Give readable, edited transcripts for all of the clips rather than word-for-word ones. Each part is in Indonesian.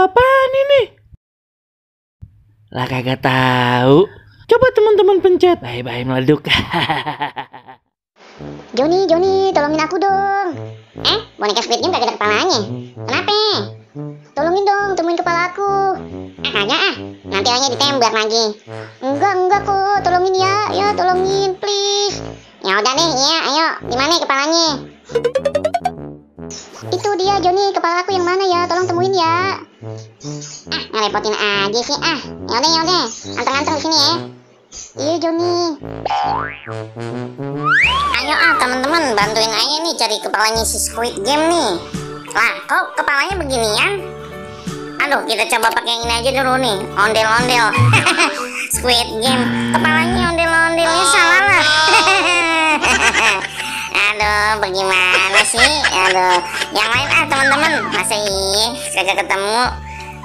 apaan ini? Lah kagak tahu. Coba teman-teman pencet. Bye-bye meleduk. Joni, tolongin aku dong. Boneka Squid Game kagak ada kepalanya. Kenapa? Tolongin dong, temuin kepala aku. Kagak nanti hanya ditembak lagi. Enggak kok, tolongin ya. Ya, tolongin, please. Ya udah deh, ya, ayo. Di mana kepalanya? Itu dia, Joni, kepala aku yang mana ya? Tolong temuin ya. Ngerepotin aja sih. Ya udah. Anteng-anteng di sini ya. Iya, Joni. Ayo teman-teman, bantuin aja nih cari kepalanya si Squid Game nih. Lah, kok kepalanya beginian? Aduh, kita coba pakai yang ini aja dulu nih. Ondel-ondel. Squid Game, kepalanya ondel-ondelnya salah lah. Aduh, bagaimana sih? Aduh, yang lain teman-teman. Masa iya kagak ketemu?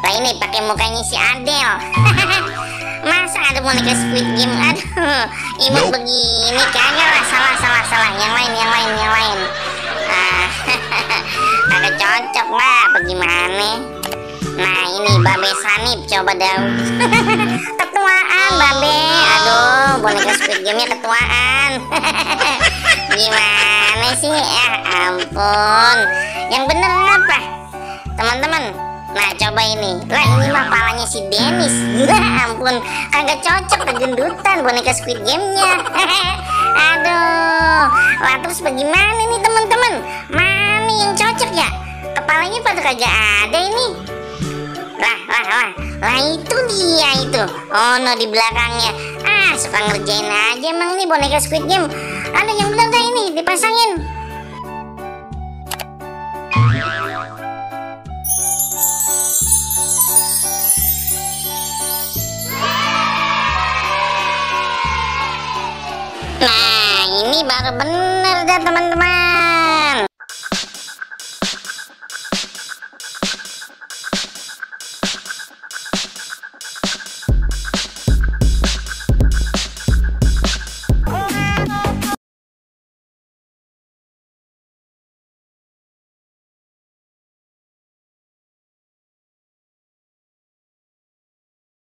Lah ini pakai mukanya si Adel. Masa ada boneka Squid Game? Aduh, imut begini kagak lah. Salah. Yang lain. Kagak cocok lah. Bagaimana? Nah ini Babe Sanip, coba dah. Ketuaan Babe. Aduh, boneka Squid Game-nya ketuaan. Gimana sih? Ya ampun. Yang bener apa? Teman-teman, nah coba ini. Lah ini mah palanya si Dennis. Ya ampun, kagak cocok kegendutan boneka Squid Game-nya. Aduh. Lah terus bagaimana nih teman-teman? Mana yang cocok ya? Kepalanya pada kagak ada ini. Lah itu dia itu. Oh no, di belakangnya. Suka ngerjain aja emang nih boneka Squid Game. Ada yang bener gak ini dipasangin? Nah ini baru bener dah teman-teman.